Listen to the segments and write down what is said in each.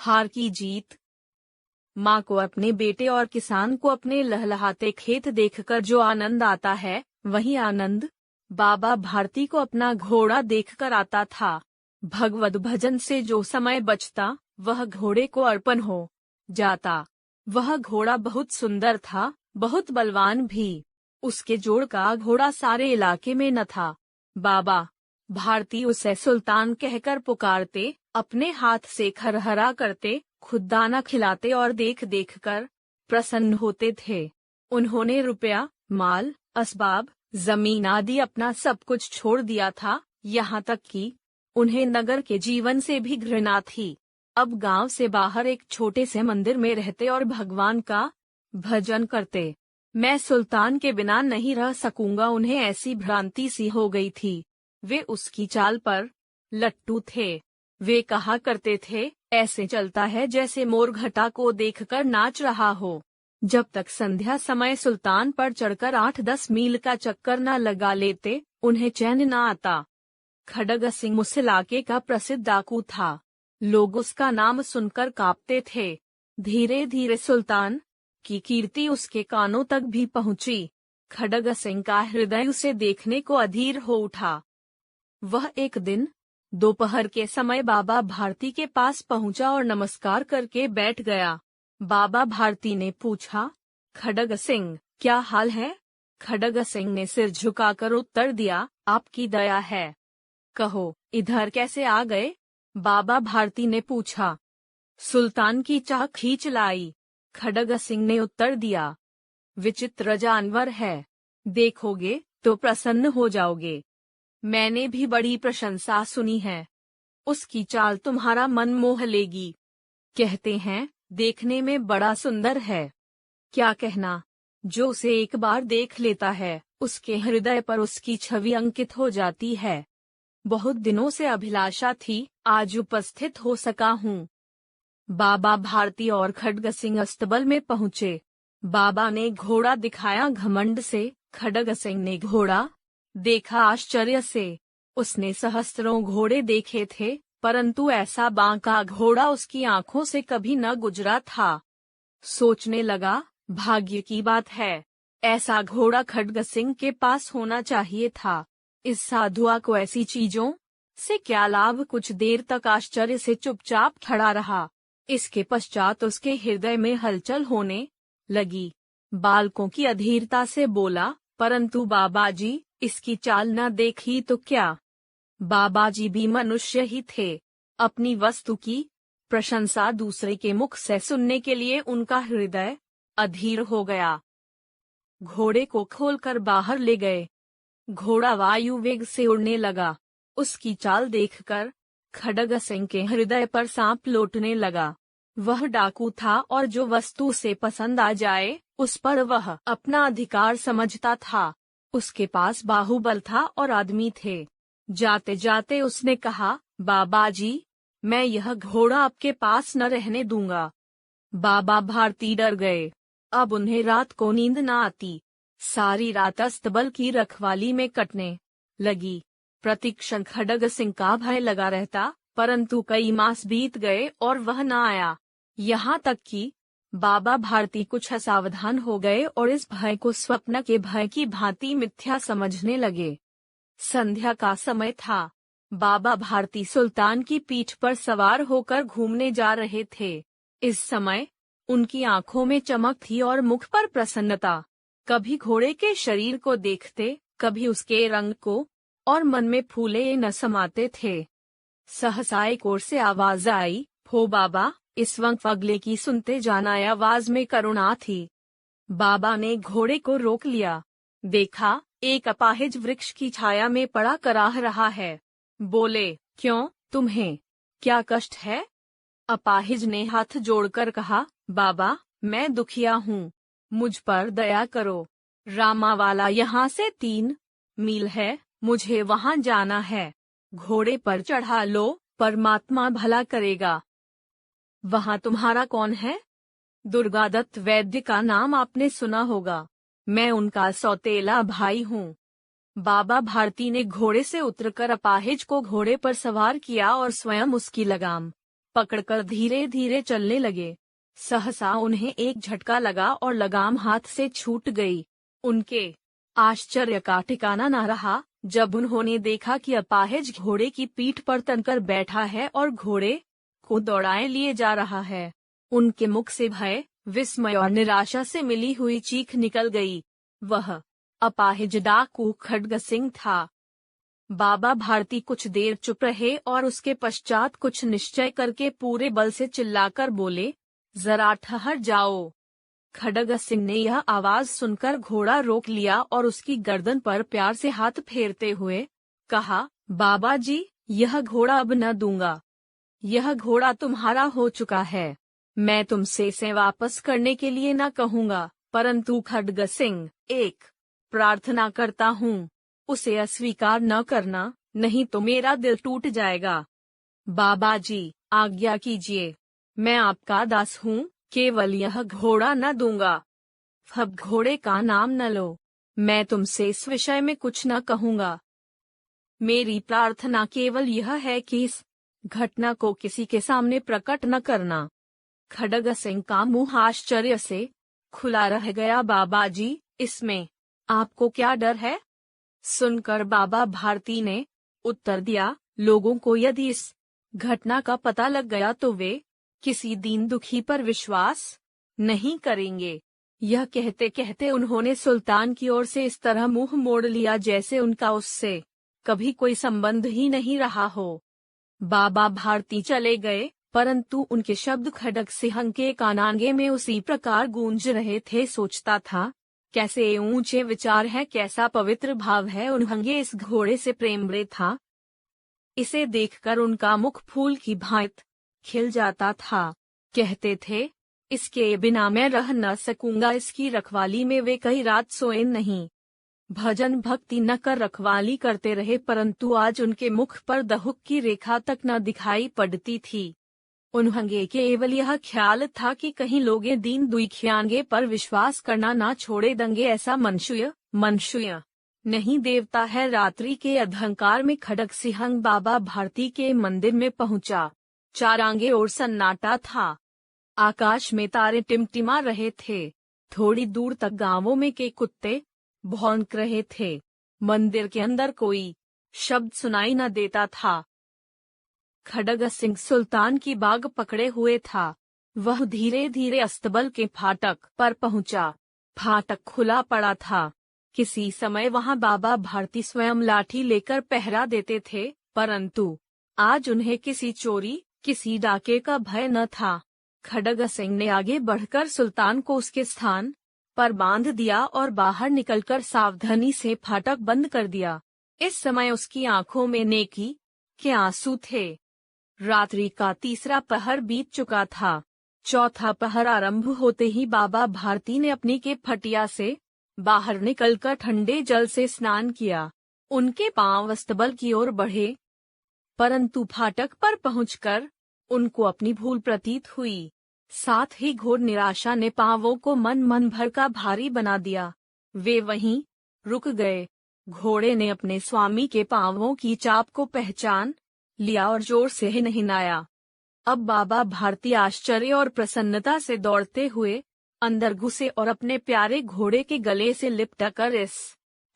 हार की जीत। माँ को अपने बेटे और किसान को अपने लहलहाते खेत देखकर जो आनंद आता है, वही आनंद बाबा भारती को अपना घोड़ा देखकर आता था। भगवद भजन से जो समय बचता, वह घोड़े को अर्पण हो जाता। वह घोड़ा बहुत सुंदर था, बहुत बलवान भी। उसके जोड़ का घोड़ा सारे इलाके में न था। बाबा भारती उसे सुल्तान कहकर पुकारते, अपने हाथ से खरहरा करते, खुद दाना खिलाते और देख देख कर प्रसन्न होते थे। उन्होंने रुपया, माल, असबाब, जमीन आदि अपना सब कुछ छोड़ दिया था, यहाँ तक कि उन्हें नगर के जीवन से भी घृणा थी। अब गांव से बाहर एक छोटे से मंदिर में रहते और भगवान का भजन करते। मैं सुल्तान के बिना नहीं रह सकूंगा, उन्हें ऐसी भ्रांति सी हो गई थी। वे उसकी चाल पर लट्टू थे। वे कहा करते थे, ऐसे चलता है जैसे मोर घटा को देखकर नाच रहा हो। जब तक संध्या समय सुल्तान पर चढ़कर 8-10 मील का चक्कर न लगा लेते, उन्हें चैन न आता। खड्ग सिंह उस इलाके का प्रसिद्ध डाकू था। लोग उसका नाम सुनकर कांपते थे। धीरे धीरे सुल्तान की कीर्ति उसके कानों तक भी पहुंची। खड्ग सिंह का हृदय उसे देखने को अधीर हो उठा। वह एक दिन दोपहर के समय बाबा भारती के पास पहुंचा और नमस्कार करके बैठ गया। बाबा भारती ने पूछा, खड्ग सिंह, क्या हाल है? खड्ग सिंह ने सिर झुकाकर उत्तर दिया, आपकी दया है। कहो, इधर कैसे आ गए? बाबा भारती ने पूछा। सुल्तान की चाह खींच लाई, खड्ग सिंह ने उत्तर दिया। विचित्र जानवर है, देखोगे तो प्रसन्न हो जाओगे। मैंने भी बड़ी प्रशंसा सुनी है। उसकी चाल तुम्हारा मन मोह लेगी। कहते हैं, देखने में बड़ा सुंदर है। क्या कहना, जो उसे एक बार देख लेता है, उसके हृदय पर उसकी छवि अंकित हो जाती है। बहुत दिनों से अभिलाषा थी, आज उपस्थित हो सका हूँ। बाबा भारती और खड्ग सिंह अस्तबल में पहुँचे। बाबा ने घोड़ा दिखाया घमंड से, खड्ग सिंह ने घोड़ा देखा आश्चर्य से। उसने सहस्त्रों घोड़े देखे थे, परंतु ऐसा बांका घोड़ा उसकी आंखों से कभी न गुजरा था। सोचने लगा, भाग्य की बात है, ऐसा घोड़ा खड्ग सिंह के पास होना चाहिए था। इस साधुआ को ऐसी चीजों से क्या लाभ? कुछ देर तक आश्चर्य से चुपचाप खड़ा रहा। इसके पश्चात उसके हृदय में हलचल होने लगी। बालकों की अधीरता से बोला, परंतु बाबाजी, इसकी चाल न देखी तो क्या? बाबाजी भी मनुष्य ही थे। अपनी वस्तु की प्रशंसा दूसरे के मुख से सुनने के लिए उनका हृदय अधीर हो गया। घोड़े को खोलकर बाहर ले गए। घोड़ा वायु वेग से उड़ने लगा। उसकी चाल देखकर खड्ग सिंह के हृदय पर सांप लौटने लगा। वह डाकू था और जो वस्तु से पसंद आ जाए, उस पर वह अपना अधिकार समझता था। उसके पास बाहुबल था और आदमी थे। जाते जाते उसने कहा, बाबाजी, मैं यह घोड़ा आपके पास न रहने दूंगा। बाबा भारती डर गए। अब उन्हें रात को नींद न आती। सारी रात अस्तबल की रखवाली में कटने लगी। प्रतिक्षण खड्ग सिंह का भय लगा रहता, परंतु कई मास बीत गए और वह न आया। यहाँ तक कि बाबा भारती कुछ असावधान हो गए और इस भय को स्वप्न के भय की भांति मिथ्या समझने लगे। संध्या का समय था। बाबा भारती सुल्तान की पीठ पर सवार होकर घूमने जा रहे थे। इस समय उनकी आंखों में चमक थी और मुख पर प्रसन्नता। कभी घोड़े के शरीर को देखते, कभी उसके रंग को, और मन में फूले न समाते थे। सहसा एक ओर से आवाज आई, हो बाबा, इस वक्त अगले की सुनते जाना। आवाज में करुणा थी। बाबा ने घोड़े को रोक लिया। देखा, एक अपाहिज वृक्ष की छाया में पड़ा कराह रहा है। बोले, क्यों, तुम्हें क्या कष्ट है? अपाहिज ने हाथ जोड़कर कहा, बाबा, मैं दुखिया हूँ, मुझ पर दया करो। रामावाला यहाँ से 3 मील है, मुझे वहाँ जाना है। घोड़े पर चढ़ा लो, परमात्मा भला करेगा। वहाँ तुम्हारा कौन है? दुर्गादत्त वैद्य का नाम आपने सुना होगा। मैं उनका सौतेला भाई हूँ। बाबा भारती ने घोड़े से उतरकर अपाहिज को घोड़े पर सवार किया और स्वयं उसकी लगाम पकड़कर धीरे धीरे चलने लगे। सहसा उन्हें एक झटका लगा और लगाम हाथ से छूट गई। उनके आश्चर्य का ठिकाना न रहा जब उन्होंने देखा कि अपाहिज घोड़े की पीठ पर तनकर बैठा है और घोड़े को दौड़ाए लिए जा रहा है। उनके मुख से भय, विस्मय और निराशा से मिली हुई चीख निकल गई। वह अपाहिज डाकू खड्ग सिंह था। बाबा भारती कुछ देर चुप रहे और उसके पश्चात कुछ निश्चय करके पूरे बल से चिल्लाकर बोले, जरा ठहर जाओ। खड्ग सिंह ने यह आवाज सुनकर घोड़ा रोक लिया और उसकी गर्दन पर प्यार से हाथ फेरते हुए कहा, बाबा जी, यह घोड़ा अब न दूंगा। यह घोड़ा तुम्हारा हो चुका है। मैं तुमसे इसे वापस करने के लिए न कहूँगा, परंतु खड्ग सिंह, एक प्रार्थना करता हूँ, उसे अस्वीकार न करना, नहीं तो मेरा दिल टूट जाएगा। बाबा जी, आज्ञा कीजिए, मैं आपका दास हूँ, केवल यह घोड़ा न दूंगा। अब घोड़े का नाम न लो। मैं तुमसे इस विषय में कुछ न कहूँगा। मेरी प्रार्थना केवल यह है कि इस घटना को किसी के सामने प्रकट न करना। खड्ग सिंह का मुंह आश्चर्य से खुला रह गया। बाबा जी, इसमें आपको क्या डर है? सुनकर बाबा भारती ने उत्तर दिया, लोगों को यदि इस घटना का पता लग गया तो वे किसी दीन दुखी पर विश्वास नहीं करेंगे। यह कहते कहते उन्होंने सुल्तान की ओर से इस तरह मुंह मोड़ लिया जैसे उनका उससे कभी कोई संबंध ही नहीं रहा हो। बाबा भारती चले गए, परंतु उनके शब्द खड्ग सिंह के कानांगे में उसी प्रकार गूंज रहे थे। सोचता था, कैसे ऊंचे विचार है, कैसा पवित्र भाव है। उन्हें इस घोड़े से प्रेम था। इसे देखकर उनका मुख फूल की भांति खिल जाता था। कहते थे, इसके बिना मैं रह न सकूंगा। इसकी रखवाली में वे कई रात सोए नहीं। भजन भक्ति न कर रखवाली करते रहे, परंतु आज उनके मुख पर दहुक की रेखा तक न दिखाई पड़ती थी। उन्हें केवल यह ख्याल था कि कहीं लोग दीन दुखियांगे पर विश्वास करना ना छोड़े देंगे। ऐसा मनुष्य नहीं देवता है। रात्रि के अंधकार में खड्ग सिंह बाबा भारती के मंदिर में पहुंचा। चारांगे और सन्नाटा था। आकाश में तारे टिमटिमा रहे थे। थोड़ी दूर तक गांवों में के कुत्ते भौंक रहे थे। मंदिर के अंदर कोई शब्द सुनाई न देता था। खड्ग सिंह सुल्तान की बाग पकड़े हुए था। वह धीरे धीरे अस्तबल के फाटक पर पहुंचा। फाटक खुला पड़ा था। किसी समय वहां बाबा भारती स्वयं लाठी लेकर पहरा देते थे, परंतु आज उन्हें किसी चोरी, किसी डाके का भय न था। खड्ग सिंह ने आगे बढ़कर सुल्तान को उसके स्थान पर बांध दिया और बाहर निकलकर सावधानी से फाटक बंद कर दिया। इस समय उसकी आंखों में नेकी के आंसू थे। रात्रि का तीसरा पहर बीत चुका था। चौथा पहर आरंभ होते ही बाबा भारती ने अपनी के फटिया से बाहर निकलकर ठंडे जल से स्नान किया। उनके पांव अस्तबल की ओर बढ़े, परंतु फाटक पर पहुंचकर उनको अपनी भूल प्रतीत हुई। साथ ही घोर निराशा ने पांवों को मन भर का भारी बना दिया। वे वहीं रुक गए। घोड़े ने अपने स्वामी के पांवों की चाप को पहचान लिया और जोर से हिनहिनाया। अब बाबा भारती आश्चर्य और प्रसन्नता से दौड़ते हुए अंदर घुसे और अपने प्यारे घोड़े के गले से लिपट कर इस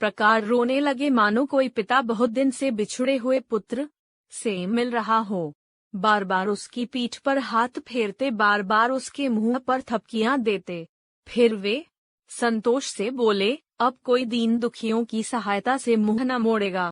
प्रकार रोने लगे मानो कोई पिता बहुत दिन से बिछुड़े हुए पुत्र से मिल रहा हो। बार बार उसकी पीठ पर हाथ फेरते, बार बार उसके मुंह पर थपकियां देते। फिर वे संतोष से बोले, अब कोई दीन दुखियों की सहायता से मुंह न मोड़ेगा।